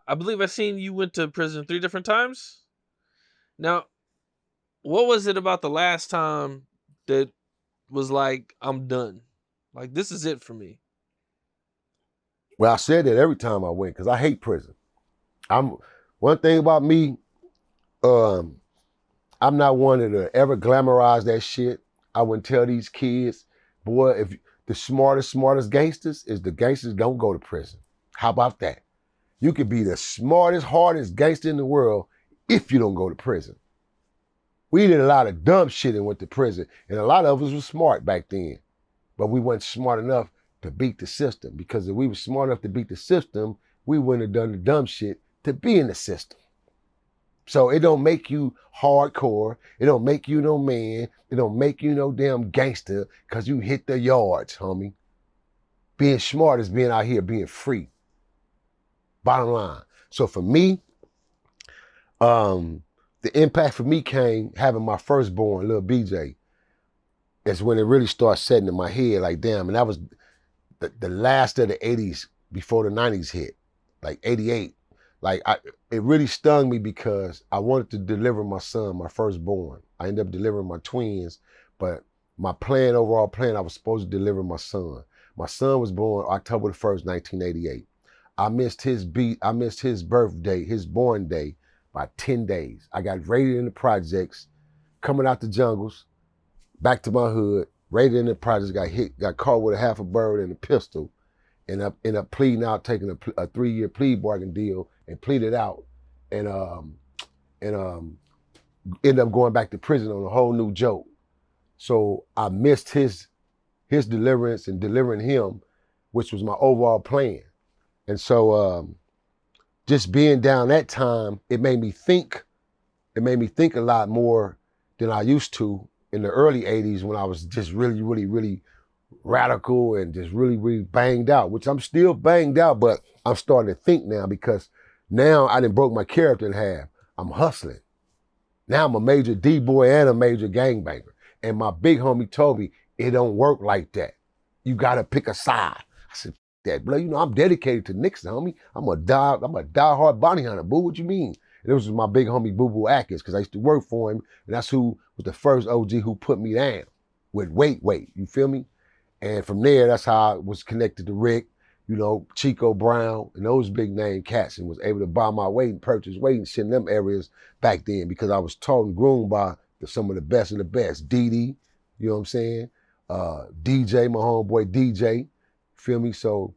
I believe I seen you went to prison 3 different times. Now, what was it about the last time that was like, I'm done? Like, this is it for me. Well, I said that every time I went because I hate prison. I'm one thing about me. Um, I'm not one to ever glamorize that shit. I wouldn't tell these kids, boy, if the smartest gangsters is the gangsters don't go to prison. How about that? You could be the smartest, hardest gangster in the world if you don't go to prison. We did a lot of dumb shit and went to prison, and a lot of us were smart back then, but we weren't smart enough to beat the system. Because if we were smart enough to beat the system, we wouldn't have done the dumb shit to be in the system. So it don't make you hardcore. It don't make you no man. It don't make you no damn gangster because you hit the yards, homie. Being smart is being out here, being free. Bottom line. So for me, the impact for me came having my firstborn, little BJ. That's when it really started setting in my head like, damn. And that was the last of the 80s before the 90s hit, like 88. Like it really stung me because I wanted to deliver my son, my firstborn. I ended up delivering my twins, but my overall plan, I was supposed to deliver my son. My son was born October the 1st, 1988. I missed his birthday, his born day by 10 days. I got raided in the projects, coming out the jungles, back to my hood, raided in the projects, got caught with a half a bird and a pistol, and ended up pleading out, taking a 3-year plea bargain deal and pleaded out, and ended up going back to prison on a whole new joke. So I missed his deliverance and delivering him, which was my overall plan. And so just being down that time, it made me think a lot more than I used to in the early 80s when I was just really, really, really radical and just really, really banged out, which I'm still banged out, but I'm starting to think now because now I done broke my character in half. I'm hustling. Now I'm a major D-boy and a major gangbanger. And my big homie told me, it don't work like that. You gotta pick a side. I said, that, bro, I'm dedicated to Nixon, homie. I'm a die-hard bounty hunter, boo, what you mean? And this was my big homie, Boo Boo Atkins, because I used to work for him, and that's who was the first OG who put me down with weight, you feel me? And from there, that's how I was connected to Rick, Chico Brown, and those big name cats, and was able to buy my weight and purchase weight and shit in them areas back then because I was taught and groomed by some of the best of the best. Didi, you know what I'm saying? DJ, my homeboy DJ, feel me? So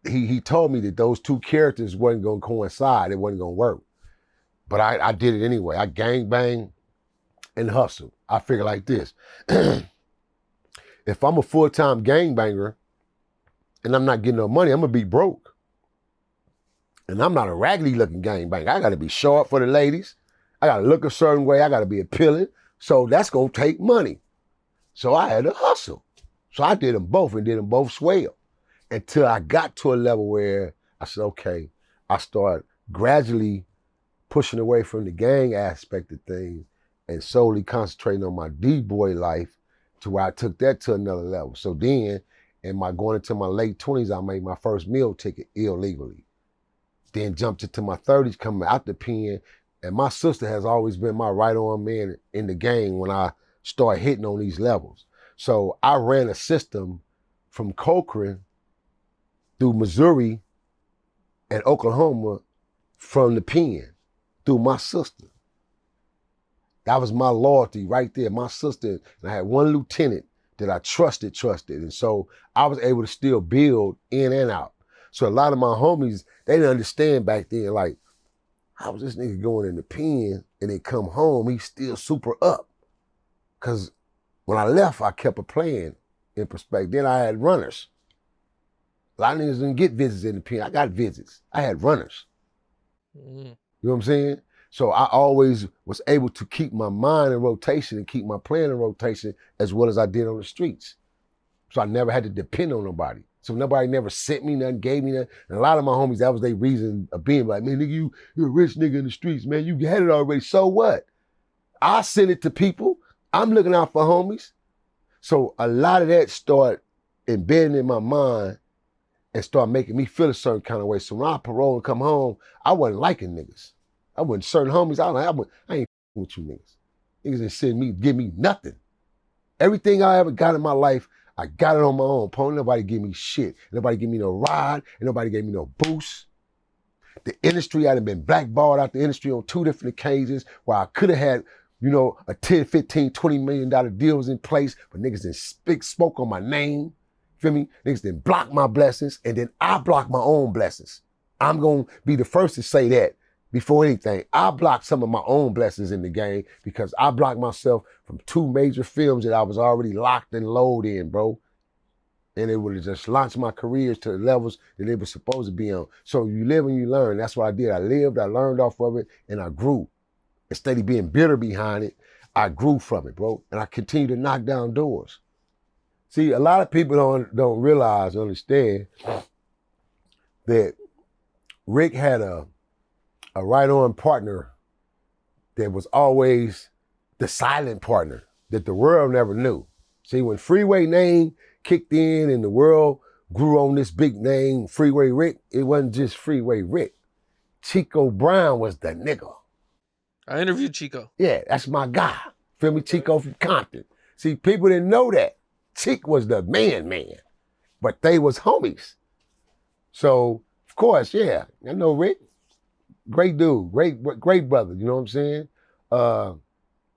he told me that those two characters wasn't gonna coincide, it wasn't gonna work. But I did it anyway. I gang bang and hustle. I figure like this. If I'm a full-time gangbanger and I'm not getting no money, I'm gonna be broke. And I'm not a raggedy looking gangbanger. I gotta be sharp for the ladies. I gotta look a certain way. I gotta be appealing. So that's gonna take money. So I had to hustle. So I did them both and did them both swell until I got to a level where I said, okay, I started gradually pushing away from the gang aspect of things and solely concentrating on my D-boy life to where I took that to another level. So then, going into my late 20s, I made my first meal ticket illegally. Then jumped into my 30s coming out the pen, and my sister has always been my right-arm man in the game when I start hitting on these levels. So I ran a system from Cochran through Missouri and Oklahoma from the pen through my sister. That was my loyalty right there, my sister. And I had one lieutenant that I trusted. And so I was able to still build in and out. So a lot of my homies, they didn't understand back then, like, how was this nigga going in the pen and then come home, he's still super up? Because when I left, I kept a plan in perspective. Then I had runners. A lot of niggas didn't get visits in the pen. I got visits. I had runners. You know what I'm saying? So I always was able to keep my mind in rotation and keep my plan in rotation as well as I did on the streets. So I never had to depend on nobody. So nobody never sent me nothing, gave me nothing. And a lot of my homies, that was their reason of being like, man, nigga, you're a rich nigga in the streets, man. You had it already. So what? I send it to people. I'm looking out for homies. So a lot of that started embedding in my mind and start making me feel a certain kind of way. So when I parole and come home, I wasn't liking niggas. I wasn't certain homies. I ain't with you niggas. Niggas didn't send me, give me nothing. Everything I ever got in my life, I got it on my own. Pony, nobody give me shit. Nobody give me no ride, and nobody gave me no boost. The industry, I done been blackballed out the industry on 2 different occasions where I could have had, a 10, 15, $20 million deals in place, but niggas didn't spoke on my name. Feel me? Niggas didn't block my blessings, and then I block my own blessings. I'm going to be the first to say that before anything. I blocked some of my own blessings in the game because I blocked myself from 2 major films that I was already locked and loaded in, bro. And it would have just launched my careers to the levels that they were supposed to be on. So you live and you learn. That's what I did. I lived, I learned off of it, and I grew. Instead of being bitter behind it, I grew from it, bro. And I continue to knock down doors. See, a lot of people don't realize, understand that Rick had a right-on partner that was always the silent partner that the world never knew. See, when Freeway name kicked in and the world grew on this big name, Freeway Rick, it wasn't just Freeway Rick. Chico Brown was the nigga. I interviewed Chico. Yeah, that's my guy. Feel me? Chico from Compton. See, people didn't know that. Chick was the man, but they was homies. So, of course, yeah, I know Rick. Great dude, great brother, you know what I'm saying?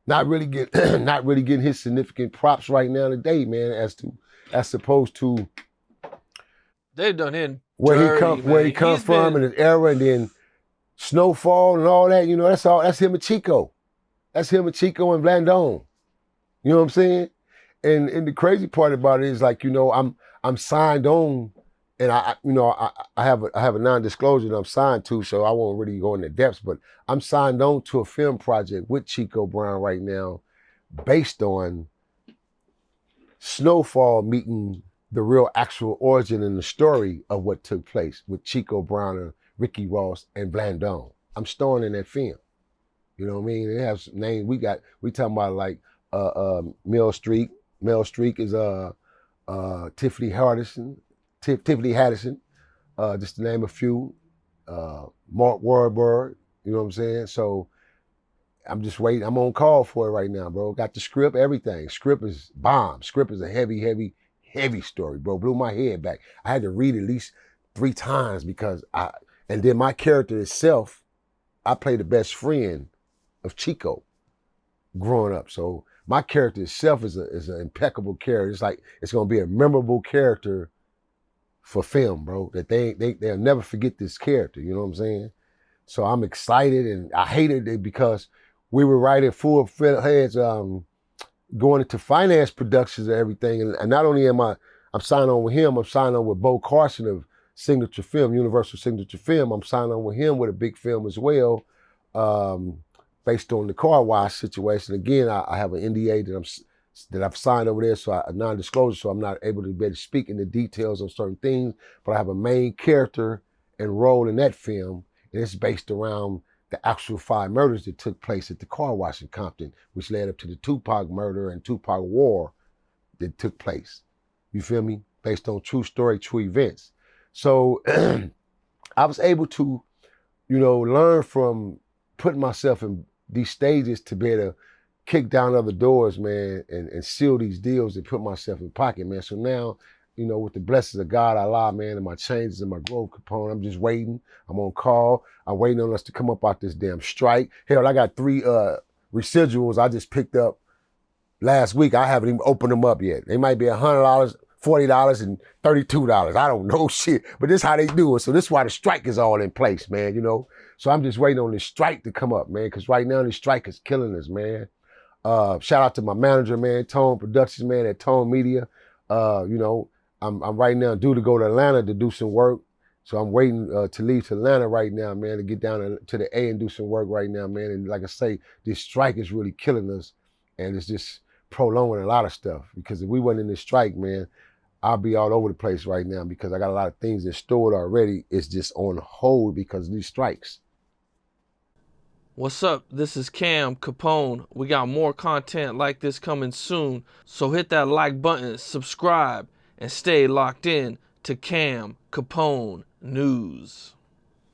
Not really getting his significant props right now today, man, as opposed to they've done him where he come from and his era, and then Snowfall and all that, that's him and Chico. That's him and Chico and Blandon. You know what I'm saying? And the crazy part about it is like, I'm signed on, and I have a non-disclosure that I'm signed to, so I won't really go into depths, but I'm signed on to a film project with Chico Brown right now based on Snowfall meeting the real actual origin and the story of what took place with Chico Brown and Ricky Ross and Blandon. I'm starring in that film. You know what I mean? They have some names. We talking about like Mel Street. Mel Street is Tiffany Haddish, just to name a few. Mark Wahlberg, you know what I'm saying? So I'm just waiting. I'm on call for it right now, bro. Got the script, everything. Script is bomb. Script is a heavy story, bro. Blew my head back. I had to read at least 3 times and then my character itself, I play the best friend of Chico growing up. So my character itself is an impeccable character. It's like, it's going to be a memorable character for film, bro, that they'll never forget this character. You know what I'm saying? So I'm excited, and I hated it because we were writing full heads, going into finance productions and everything. And not only I'm signed on with him, I'm signed on with Bo Carson of Signature Film, Universal Signature Film. I'm signed on with him with a big film as well, based on the car wash situation. Again, I have an NDA that I've signed over there, so a non-disclosure, so I'm not able to speak in the details on certain things, but I have a main character and role in that film, and it's based around the actual 5 murders that took place at the car wash in Compton, which led up to the Tupac murder and Tupac war that took place. You feel me? Based on true story, true events. So I was able to, learn from putting myself in these stages to be able to kick down other doors, man, and seal these deals and put myself in pocket, man. So now, with the blessings of God, Allah, man, and my changes and my growth component, I'm just waiting. I'm on call. I'm waiting on us to come up out this damn strike. Hell, I got 3 residuals I just picked up last week. I haven't even opened them up yet. They might be $100, $40, and $32. I don't know shit, but this is how they do it. So this is why the strike is all in place, man, So I'm just waiting on this strike to come up, man, because right now this strike is killing us, man. Shout out to my manager, man, Tone Productions, man, at Tone Media. I'm right now due to go to Atlanta to do some work. So I'm waiting to leave to Atlanta right now, man, to get down to the A and do some work right now, man. And like I say, this strike is really killing us, and it's just prolonging a lot of stuff. Because if we wasn't in this strike, man, I'll be all over the place right now because I got a lot of things that's stored already. It's just on hold because of these strikes. What's up? This is Cam Capone. We got more content like this coming soon. So hit that like button, subscribe, and stay locked in to Cam Capone News.